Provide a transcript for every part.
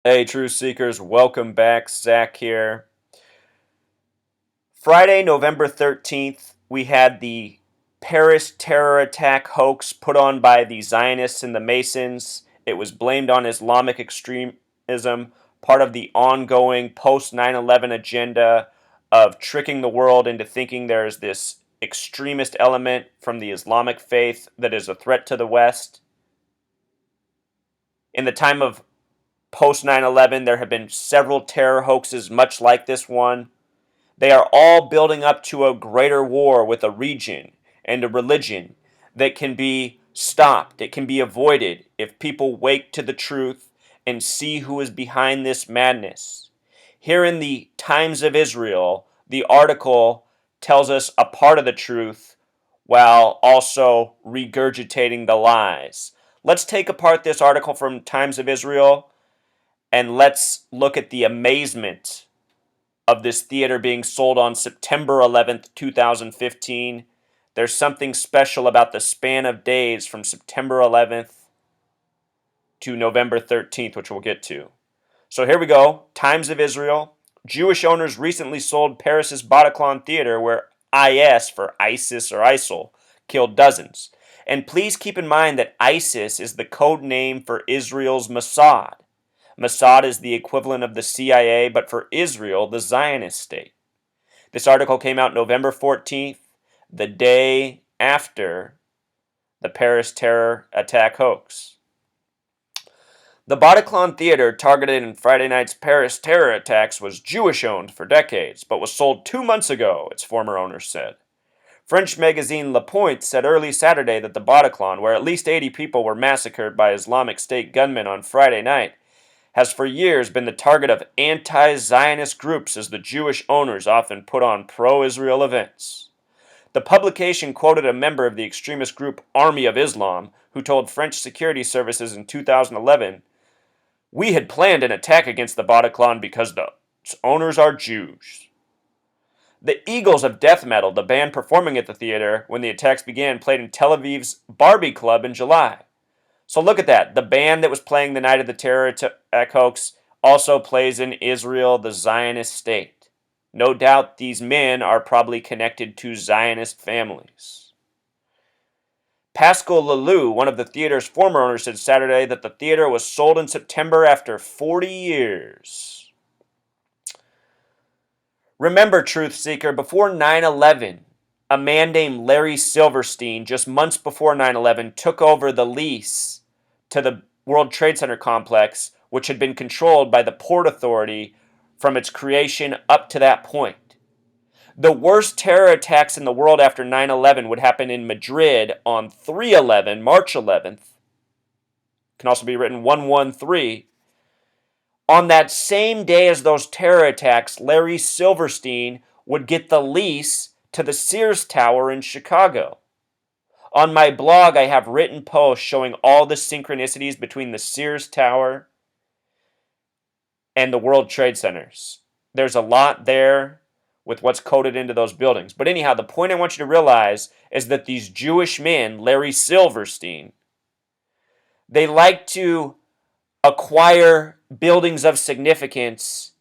Hey, Truth Seekers, welcome back. Zach here. Friday, November 13th, we had the Paris terror attack hoax put on by the Zionists and the Masons. It was blamed on Islamic extremism, part of the ongoing post 9/11 agenda of tricking the world into thinking there's this extremist element from the Islamic faith that is a threat to the West. In the time of post 9/11, there have been several terror hoaxes much like this one. They are all building up to a greater war with a region and a religion that can be stopped. It can be avoided if people wake to the truth and see who is behind this madness. Here in the Times of Israel, the article tells us a part of the truth while also regurgitating the lies. Let's take apart this article from Times of Israel and let's look at the amazement of this theater being sold on September 11th, 2015. There's something special about the span of days from September 11th to November 13th, which we'll get to. So here we go. Times of Israel. Jewish owners recently sold Paris's Bataclan theater, where IS, for ISIS or ISIL, killed dozens. And please keep in mind that ISIS is the code name for Israel's Mossad. Mossad is the equivalent of the CIA, but for Israel, the Zionist state. This article came out November 14th, the day after the Paris terror attack hoax. The Bataclan theater targeted in Friday night's Paris terror attacks was Jewish-owned for decades, but was sold 2 months ago, its former owner said. French magazine Le Point said early Saturday that the Bataclan, where at least 80 people were massacred by Islamic State gunmen on Friday night, has for years been the target of anti-Zionist groups as the Jewish owners often put on pro-Israel events. The publication quoted a member of the extremist group Army of Islam who told French security services in 2011, "We had planned an attack against the Bataclan because the owners are Jews." The Eagles of Death Metal, the band performing at the theater when the attacks began, played in Tel Aviv's Barbie Club in July. So look at that. The band that was playing the night of the terror attack hoax also plays in Israel, the Zionist state. No doubt these men are probably connected to Zionist families. Pascal Lalou, one of the theater's former owners, said Saturday that the theater was sold in September after 40 years. Remember, Truth Seeker, before 9/11, a man named Larry Silverstein, just months before 9/11, took over the lease to the World Trade Center complex, which had been controlled by the Port Authority from its creation up to that point. The worst terror attacks in the world after 9/11 would happen in Madrid on 3/11, March 11th. Can also be written 113. On that same day as those terror attacks, Larry Silverstein would get the lease to the Sears Tower in Chicago. On my blog, I have written posts showing all the synchronicities between the Sears Tower and the World Trade Centers. There's a lot there with what's coded into those buildings. But anyhow, the point I want you to realize is that these Jewish men, Larry Silverstein, they like to acquire buildings of significance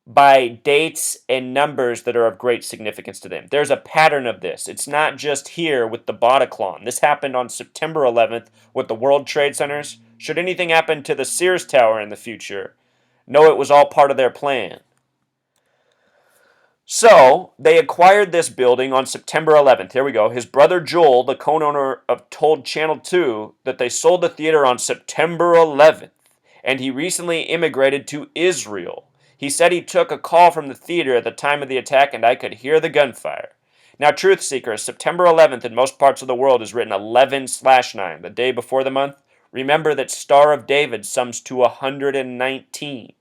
by dates and numbers that are of great significance to them. There's a pattern of this. It's not just here with the Bataclan. This happened on September 11th with the World Trade Centers. Should anything happen to the Sears Tower in the future, know it was all part of their plan. So, they acquired this building on September 11th. Here we go. His brother Joel, the co-owner of told Channel 2 that they sold the theater on September 11th, and he recently immigrated to Israel. He said he took a call from the theater at the time of the attack and I could hear the gunfire. Now, Truth Seekers, September 11th in most parts of the world is written 11/9, the day before the month. Remember that Star of David sums to 119.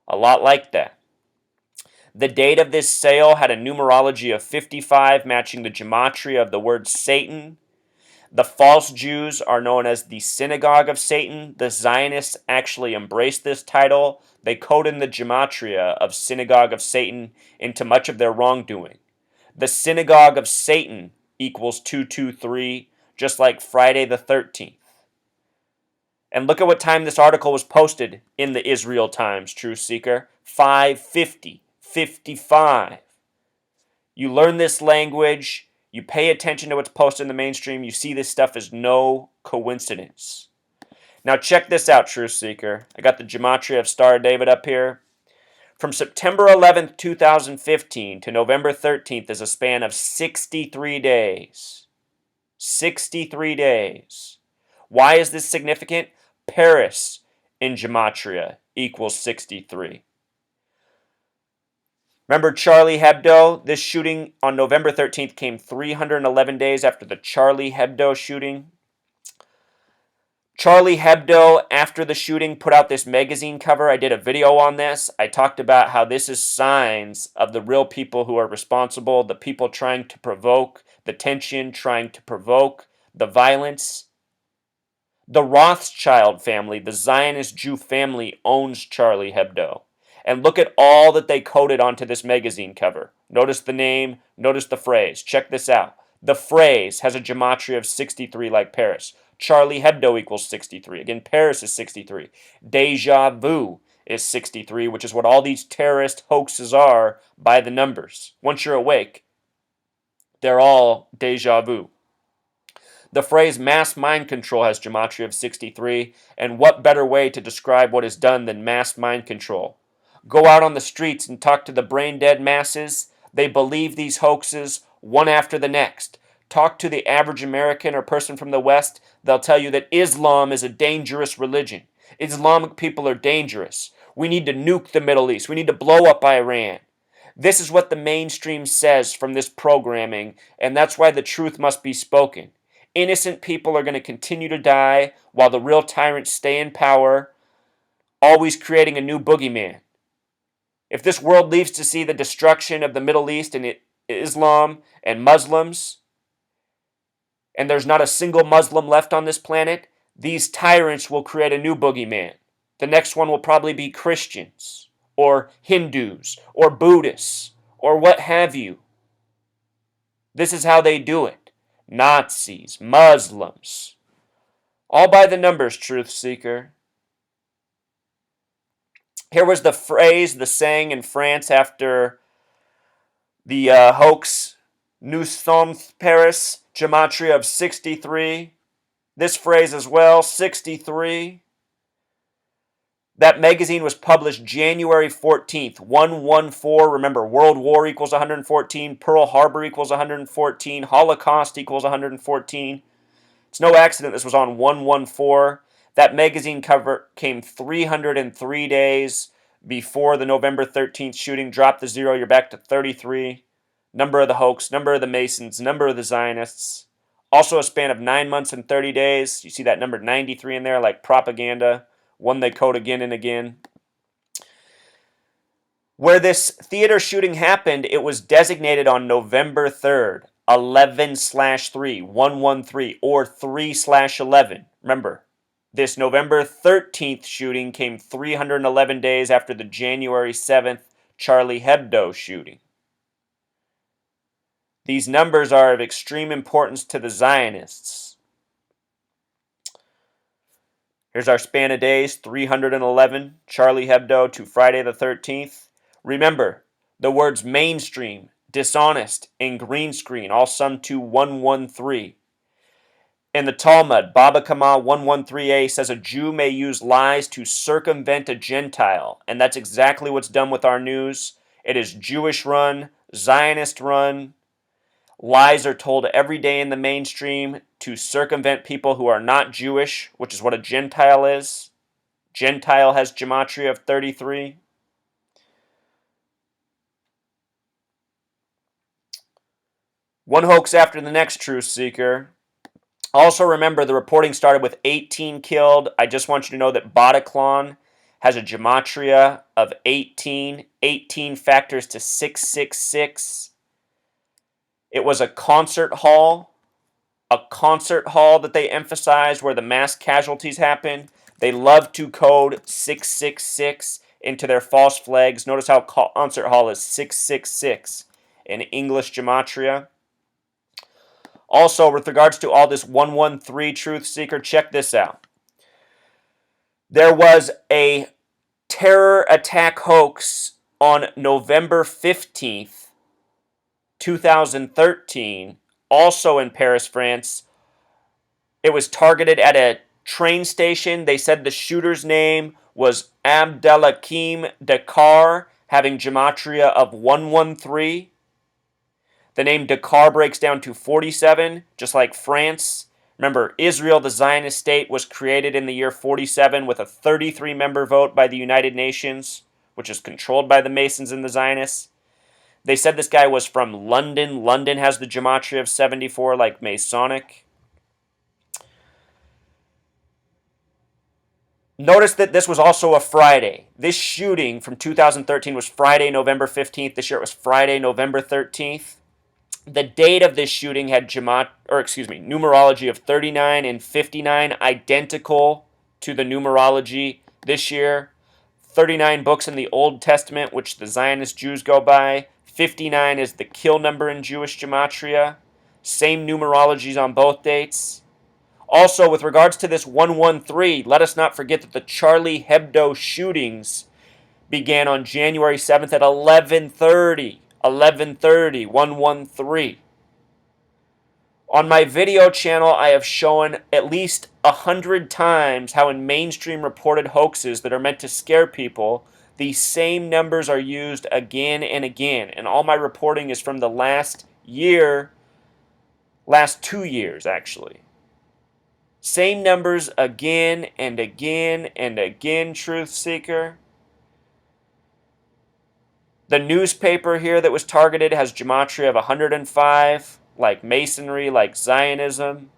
A lot like that. The date of this sale had a numerology of 55, matching the gematria of the word Satan. The false Jews are known as the Synagogue of Satan. The Zionists actually embraced this title. They code in the gematria of Synagogue of Satan into much of their wrongdoing. The Synagogue of Satan equals 223, just like Friday the 13th. And look at what time this article was posted in the Israel Times, Truth Seeker. 5:50, 55. You learn this language, you pay attention to what's posted in the mainstream, you see this stuff is no coincidence. Now check this out, Truth Seeker. I got the gematria of Star of David up here. From September 11th, 2015 to November 13th is a span of 63 days. 63 days. Why is this significant? Paris in gematria equals 63. Remember Charlie Hebdo? This shooting on November 13th came 311 days after the Charlie Hebdo shooting. Charlie Hebdo, after the shooting, put out this magazine cover. I did a video on this. I talked about how this is signs of the real people who are responsible, the people trying to provoke the tension, trying to provoke the violence. The Rothschild family, the Zionist Jew family, owns Charlie Hebdo. And look at all that they coded onto this magazine cover. Notice the name, notice the phrase. Check this out. The phrase has a gematria of 63 like Paris. Charlie Hebdo equals 63. Again, Paris is 63. Deja vu is 63, which is what all these terrorist hoaxes are by the numbers. Once you're awake, they're all deja vu. The phrase mass mind control has gematria of 63, and what better way to describe what is done than mass mind control? Go out on the streets and talk to the brain-dead masses. They believe these hoaxes one after the next. Talk to the average American or person from the West. They'll tell you that Islam is a dangerous religion. Islamic people are dangerous. We need to nuke the Middle East. We need to blow up Iran. This is what the mainstream says from this programming, and that's why the truth must be spoken. Innocent people are going to continue to die while the real tyrants stay in power, always creating a new boogeyman. If this world lives to see the destruction of the Middle East and Islam and Muslims, and there's not a single Muslim left on this planet, these tyrants will create a new boogeyman. The next one will probably be Christians, or Hindus, or Buddhists, or what have you. This is how they do it. Nazis, Muslims, all by the numbers, Truth Seeker. Here was the phrase, the saying in France after the hoax, Nous sommes Paris, gematria of 63. This phrase as well, 63. That magazine was published January 14th, 114. Remember, World War equals 114, Pearl Harbor equals 114, Holocaust equals 114. It's no accident this was on 114. That magazine cover came 303 days before the November 13th shooting. Drop the zero, you're back to 33. Number of the hoax, number of the Masons, number of the Zionists. Also a span of 9 months and 30 days. You see that number 93 in there, like propaganda. One they code again and again. Where this theater shooting happened, it was designated on November 3rd, 11/3, 113, or 3/11. Remember, this November 13th shooting came 311 days after the January 7th Charlie Hebdo shooting. These numbers are of extreme importance to the Zionists. Here's our span of days, 311, Charlie Hebdo to Friday the 13th. Remember, the words mainstream, dishonest, and green screen all sum to 113. In the Talmud, Baba Kama 113a says a Jew may use lies to circumvent a Gentile, and that's exactly what's done with our news. It is Jewish run, Zionist run. Lies are told every day in the mainstream to circumvent people who are not Jewish, which is what a Gentile is. Gentile has gematria of 33. One hoax after the next, Truth Seeker. Also remember, the reporting started with 18 killed. I just want you to know that Bataclan has a gematria of 18. 18 factors to 666. It was a concert hall that they emphasized where the mass casualties happen. They love to code 666 into their false flags. Notice how concert hall is 666 in English gematria. Also, with regards to all this 113 Truth Seeker, check this out. There was a terror attack hoax on November 15th, 2013, also in Paris, France. It was targeted at a train station. They said the shooter's name was Abdelhakim Dakar, having gematria of 113. The name Dakar breaks down to 47, just like France. Remember, Israel, the Zionist state, was created in the year 47 with a 33-member vote by the United Nations, which is controlled by the Masons and the Zionists. They said this guy was from London. London has the gematria of 74, like Masonic. Notice that this was also a Friday. This shooting from 2013 was Friday, November 15th. This year it was Friday, November 13th. The date of this shooting had numerology of 39 and 59, identical to the numerology this year. 39 books in the Old Testament, which the Zionist Jews go by. 59 is the kill number in Jewish gematria. Same numerologies on both dates. Also, with regards to this 113, let us not forget that the Charlie Hebdo shootings began on January 7th at 11:30. 11:30, 113. On my video channel, I have shown at least 100 times how in mainstream reported hoaxes that are meant to scare people, these same numbers are used again and again. And all my reporting is from the last 2 years actually. Same numbers again and again and again, truth seeker. The newspaper here that was targeted has gematria of 105, like Masonry, like Zionism.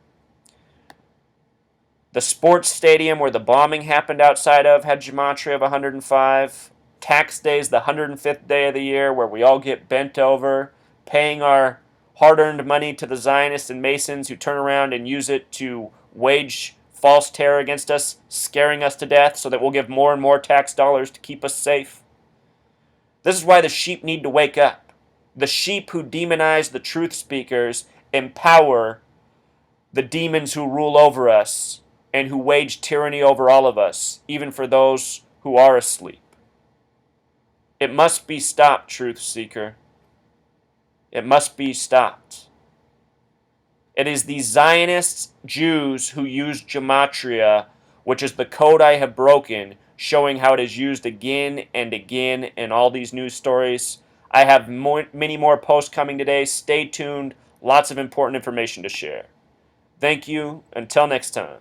The sports stadium where the bombing happened outside of had gematria of 105. Tax day is the 105th day of the year where we all get bent over, paying our hard-earned money to the Zionists and Masons who turn around and use it to wage false terror against us, scaring us to death so that we'll give more and more tax dollars to keep us safe. This is why the sheep need to wake up. The sheep who demonize the truth speakers empower the demons who rule over us and who wage tyranny over all of us, even for those who are asleep. It must be stopped, truth seeker. It must be stopped. It is the Zionist Jews who use gematria, which is the code I have broken, showing how it is used again and again in all these news stories. I have many more posts coming today. Stay tuned. Lots of important information to share. Thank you. Until next time.